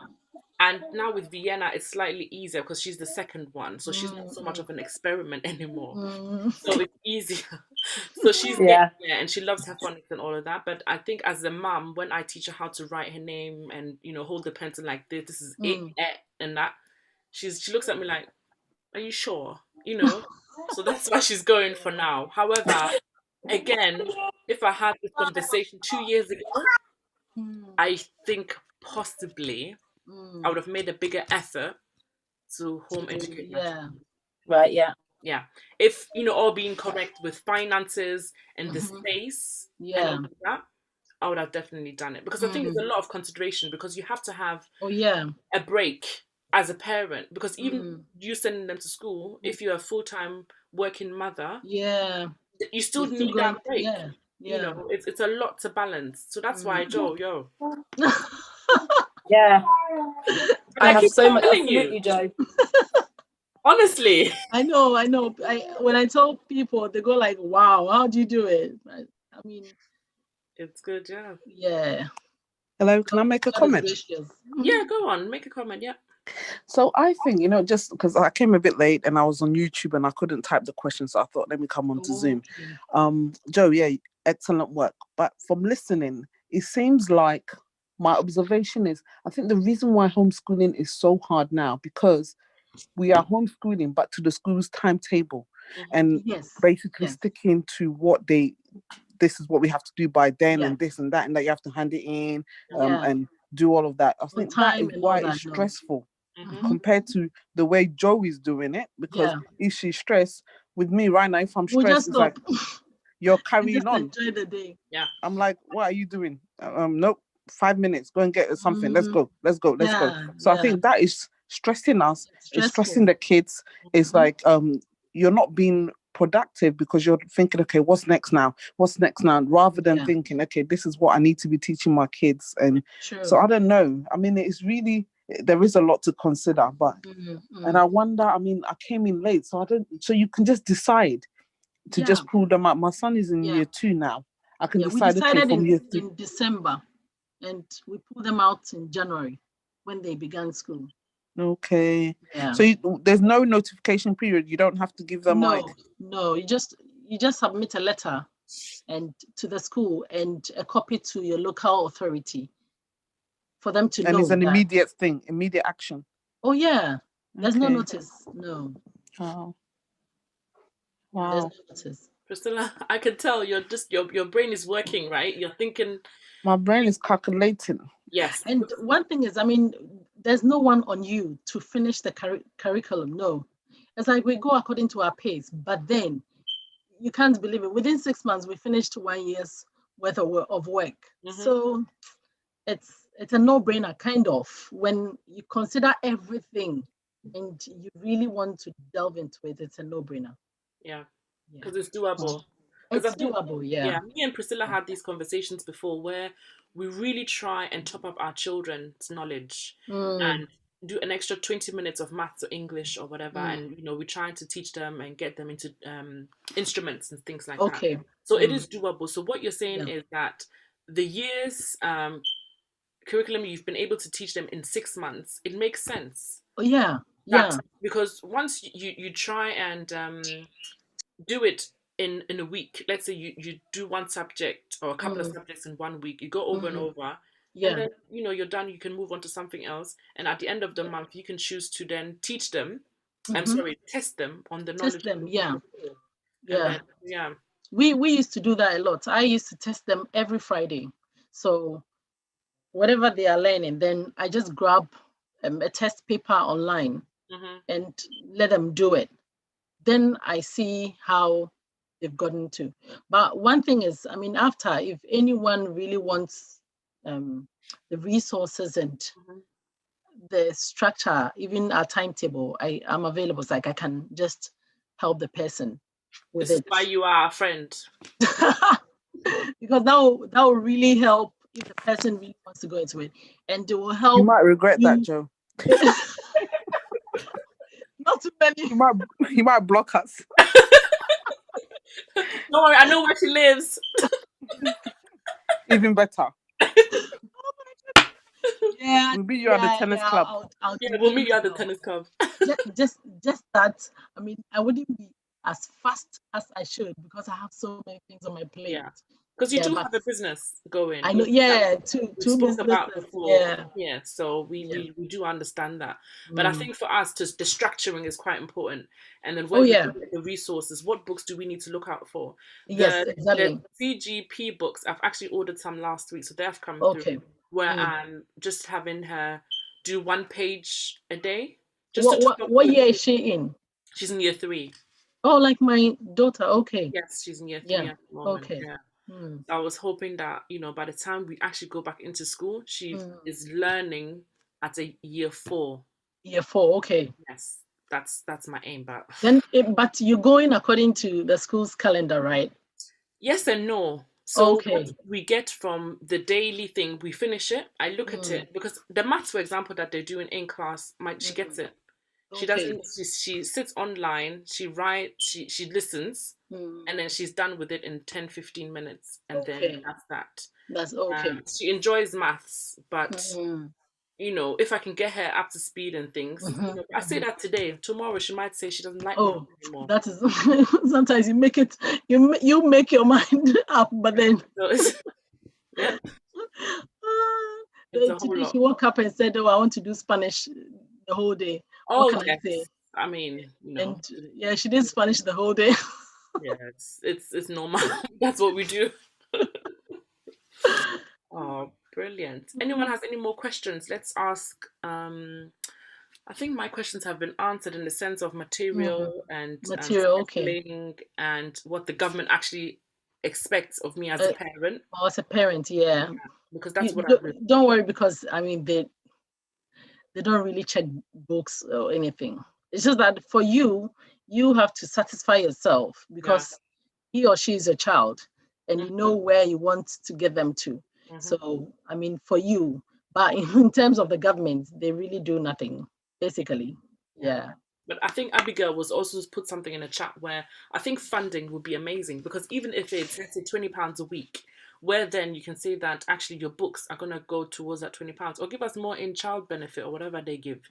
And now with Vienna, it's slightly easier because she's the second one. So she's not so much of an experiment anymore. So it's easier. So she's and she loves her phonics and all of that. But I think as a mum, when I teach her how to write her name and, hold the pencil like this is it, and that, she looks at me like, are you sure? So that's why she's going for now. However, again, if I had this conversation 2 years ago, I think possibly I would have made a bigger effort to home educate. Yeah. Right. Yeah. Yeah. If all being correct with finances and the space and all of that, I would have definitely done it because I think there's a lot of consideration because you have to have a break as a parent because even you sending them to school, if you're a full-time working mother, you still need that break. It's a lot to balance. So that's why Jo. Yeah. I have so much to you, Jo. Honestly. I know. When I tell people, they go like, wow, how do you do it? I mean, it's good, yeah. Yeah. Hello, can I make a comment? Yeah, go on, make a comment, yeah. So I think, just because I came a bit late and I was on YouTube and I couldn't type the question, so I thought, let me come on to Zoom. Jo, yeah, excellent work. But from listening, it seems like my observation is, I think the reason why homeschooling is so hard now, because we are homeschooling, but to the school's timetable and basically sticking to what this is what we have to do by then and this and that you have to hand it in and do all of that. I think that is why it's stressful compared to the way Jo is doing it, because if she's stressed, with me right now, if I'm stressed, it's like, you're carrying on. Enjoy the day. Yeah. I'm like, what are you doing? Nope, 5 minutes, go and get something. Let's go. So I think that is stressing us. It's stressing the kids. It's like, you're not being productive because you're thinking, okay, what's next now, rather than thinking, okay, this is what I need to be teaching my kids. And so I don't know, I mean, it's really, there is a lot to consider, but and I wonder, I mean, I came in late, so you can just decide to just pull them out. My son is in year 2 now. I can decide. We decided in December, and we pulled them out in January when they began school. Okay. Yeah. So there's no notification period. You don't have to give them No. You just submit a letter and to the school and a copy to your local authority for them to know. And it's an immediate thing, immediate action. Oh yeah. There's no notice. No. Oh. Wow. There's no notice. Priscilla, I can tell you're just your brain is working, right? You're thinking. My brain is calculating. Yes. And one thing is, I mean, there's no one on you to finish the curriculum. No. It's like we go according to our pace, but then you can't believe it. Within 6 months, we finished 1 year's worth of work. So it's a no-brainer, kind of, when you consider everything and you really want to delve into it. It's a no-brainer. Yeah, because it's doable. It's doable, Yeah, me and Priscilla had these conversations before where we really try and top up our children's knowledge and do an extra 20 minutes of maths or English or whatever. And, we try to teach them and get them into instruments and things like that. So it is doable. So what you're saying is that the year's curriculum, you've been able to teach them in 6 months. It makes sense. Oh, yeah. Yeah. Because once you try and do it in a week, let's say you do one subject or a couple of subjects in 1 week, you go over and over, and then you're done, you can move on to something else, and at the end of the month you can choose to then teach them, test them on the knowledge. Test them, yeah. And then, we used to do that a lot. I used to test them every Friday, so whatever they are learning, then I just grab a test paper online and let them do it. Then I see how they've gotten to. But one thing is, I mean, after, if anyone really wants the resources and the structure, even a timetable, I'm available. It's like I can just help the person with this it. Is why you are a friend. Because that will really help if the person really wants to go into it, and it will help. You might regret that, Jo. Not too many. He might block us. Don't worry, I know where she lives. Even better. Yeah, we'll meet you at the tennis club. We'll meet you at the tennis club. just that. I mean, I wouldn't be as fast as I should because I have so many things on my plate. Yeah, because you do have a business going. I know. Yeah, two businesses. About before. Yeah. So we do understand that, but I think for us, the structuring is quite important. And then when we look at the resources, what books do we need to look out for? Yes, exactly. The CGP books, I've actually ordered some last week, so they have come through. Where I'm just having her do 1 page a day. What year is she in? She's in year 3. Oh, like my daughter. Okay. Yes, she's in year 3 at the moment. Okay. Yeah. So I was hoping that, by the time we actually go back into school, she is learning at a year 4. Year 4, okay. Yes, that's my aim. But then, but you're going according to the school's calendar, right? Yes and no. So what we get from the daily thing, we finish it. I look at it because the maths, for example, that they're doing in class, she gets it. She doesn't. She sits online. She writes. She listens, and then she's done with it in 10-15 minutes, and then that's that. That's okay. She enjoys maths, but if I can get her up to speed and things, I say that today. Tomorrow she might say she doesn't like maths anymore. That is sometimes you make it. You make your mind up, but then. Yeah. Today she woke up and said, "Oh, I want to do Spanish the whole day." What can I say? I mean, And she did Spanish the whole day. Yeah, it's normal. That's what we do. Oh, brilliant. Anyone has any more questions? Let's ask. I think my questions have been answered in the sense of material and scheduling and what the government actually expects of me as a parent. Oh, as a parent, yeah. Because that's what don't worry, because I mean they don't really check books or anything. It's just that for you have to satisfy yourself because he or she is a child and you know where you want to get them to. So, I mean, for you, but in terms of the government, they really do nothing, basically. Yeah. But I think Abigail was also put something in the chat where I think funding would be amazing because even if it's, let's say, £20 a week, where then you can say that actually your books are going to go towards that £20 or give us more in child benefit or whatever they give,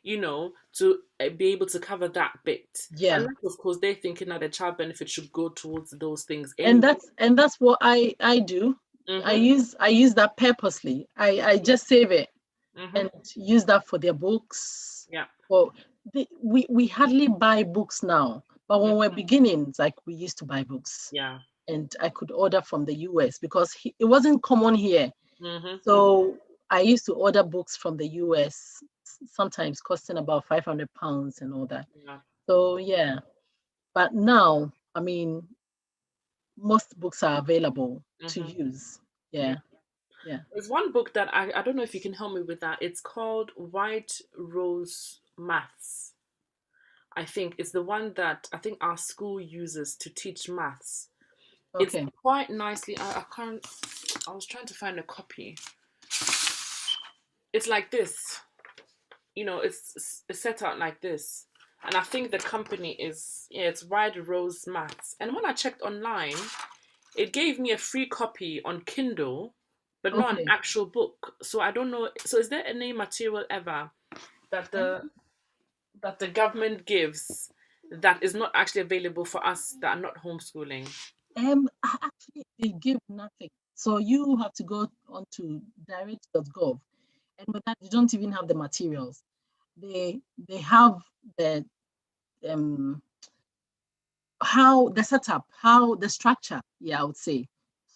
to be able to cover that bit. Yeah. And of course, they're thinking that the child benefit should go towards those things. Anyway. And that's what I do. I use that purposely. I just save it and use that for their books. Yeah. Well, we hardly buy books now, but when we're beginning, it's like we used to buy books. Yeah. And I could order from the US because it wasn't common here. So I used to order books from the US, sometimes costing about £500 and all that. Yeah. So yeah, but now, I mean, most books are available to use. Yeah. There's one book that I don't know if you can help me with that. It's called White Rose Maths. I think it's the one that I think our school uses to teach maths. It's quite nicely. I was trying to find a copy. It's like this. It's set out like this. And I think the company is, it's White Rose Maths. And when I checked online, it gave me a free copy on Kindle, but not an actual book. So I don't know. So is there any material ever that that the government gives that is not actually available for us that are not homeschooling? Actually, they give nothing. So you have to go onto direct.gov, and with that, you don't even have the materials. They have the how the setup, how the structure. Yeah, I would say.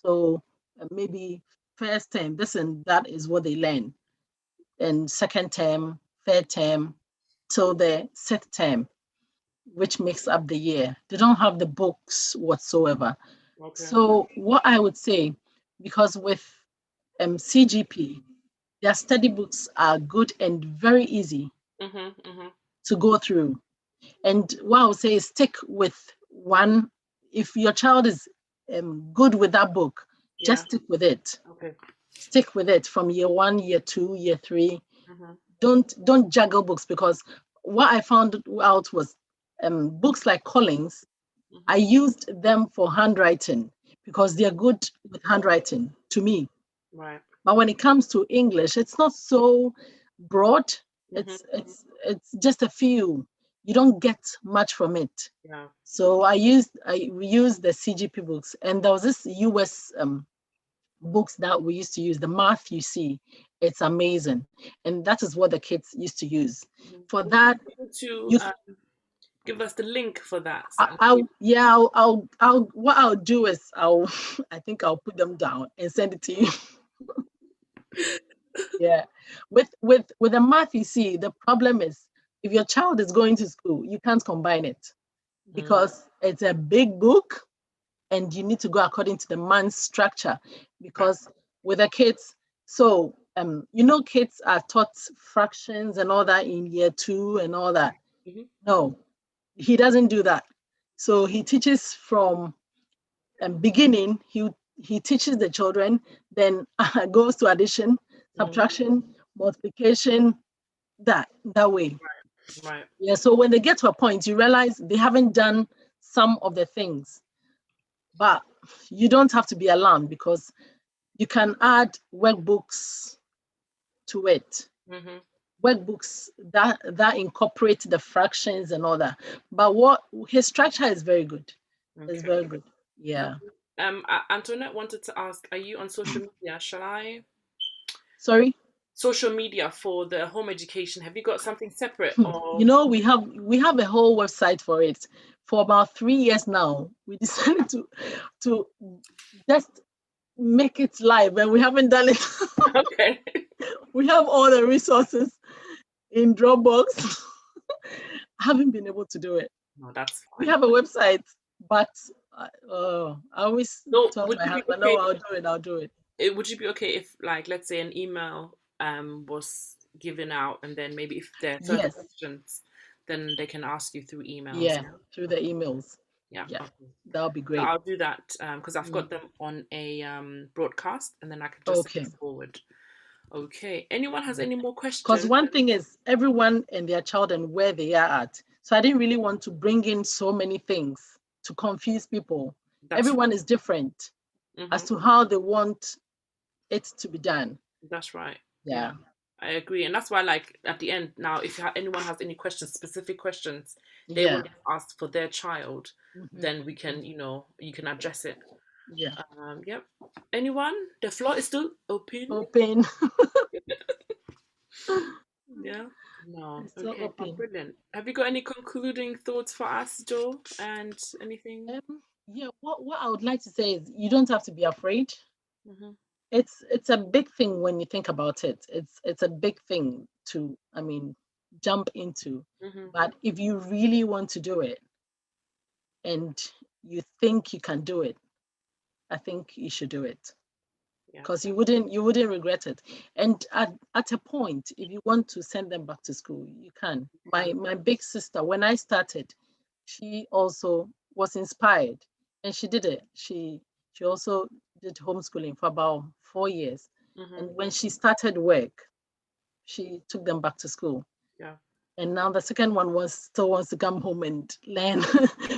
So maybe first term, this and that is what they learn, and second term, third term, till the sixth term, which makes up the year. They don't have the books whatsoever. Okay. So what I would say, because with CGP, their study books are good and very easy to go through. And what I would say is stick with one. If your child is good with that book, just stick with it. Okay. Stick with it from year 1, year 2, year 3. Don't juggle books, because what I found out was books like Collins, I used them for handwriting because they're good with handwriting to me. Right. But when it comes to English, it's not so broad. It's just a few. You don't get much from it. Yeah. So we used the CGP books, and there was this US books that we used to use. The math you see, it's amazing, and that is what the kids used to use. For that, give us the link for that. I'll what I'll do is I think I'll put them down and send it to you. Yeah, with the math, you see, the problem is if your child is going to school, you can't combine it because it's a big book and you need to go according to the month's structure. Because with the kids, so kids are taught fractions and all that in year 2 and all that. No, he doesn't do that. So he teaches from beginning. He teaches the children, then goes to addition, subtraction, multiplication, that way. Right. Yeah. So when they get to a point, you realize they haven't done some of the things, but you don't have to be alarmed because you can add workbooks to it. Workbooks that incorporate the fractions and all that. But what his structure is very good. It's very good. Yeah. Antoinette wanted to ask, are you on social media? Shall I? Sorry? Social media for the home education. Have you got something separate? Or we have a whole website for it. For about 3 years now, we decided to just make it live, and we haven't done it. Okay. We have all the resources in Dropbox. I haven't been able to do it. No, that's fine. We have a website, but I always tell my husband, no, I'll do it. Would you be okay if, like, let's say an email was given out, and then maybe if there are further questions, then they can ask you through emails? Yeah, through the emails. Yeah. Okay. That'll be great. So I'll do that because I've got them on a broadcast, and then I can just send it forward. Okay. Anyone has any more questions? Because one thing is everyone and their child and where they are at. So I didn't really want to bring in so many things to confuse people. Everyone is different as to how they want it to be done. That's right. Yeah. I agree. And that's why, like, at the end now, if anyone has any questions, specific questions they want to ask for their child, then we can, you can address it. Yeah. Yep. Anyone? The floor is still open. Yeah. No. Okay. Oh, brilliant. Have you got any concluding thoughts for us, Jo? And anything? Yeah. What I would like to say is you don't have to be afraid. It's a big thing when you think about it. It's a big thing to jump into. But if you really want to do it and you think you can do it, I think you should do it. Because you wouldn't regret it. And at a point, if you want to send them back to school, you can. My big sister, when I started, she also was inspired and she did it. She also did homeschooling for about 4 years. And when she started work, she took them back to school. Yeah. And now the second one still wants to come home and learn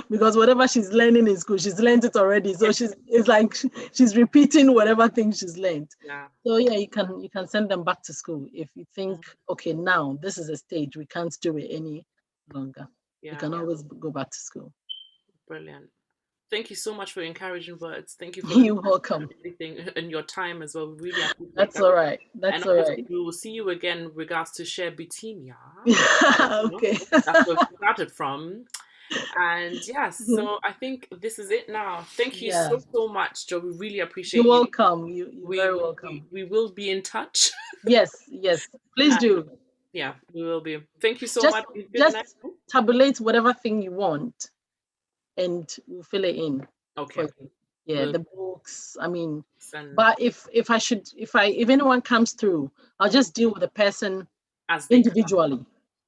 because whatever she's learning in school, she's learned it already. So it's like she's repeating whatever thing she's learned. Yeah. So yeah, you can send them back to school if you think, okay, now this is a stage we can't do it longer. Yeah. You can always go back to school. Brilliant. Thank you so much for your encouraging words. Thank you for You're welcome. everything and your time as well. We really appreciate That's that. all right. That's all right. We will see you again in regards to share Bitimia. Okay. That's where we started from. And yes, so I think this is it now. Thank you so much, Jo. We really appreciate You're welcome. You're very welcome. We will be in touch. Yes. Please do. Yeah, we will be. Thank you so much. Just tabulate whatever thing you want and we'll fill it in. Okay. The books. I mean, but if anyone comes through, I'll just deal with the person individually.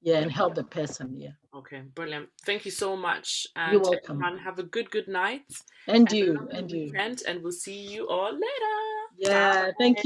And help the person. Yeah. Okay, brilliant. Thank you so much. And you're welcome. Everyone, have a good night. And you. And we'll see you all later. Yeah, thank you.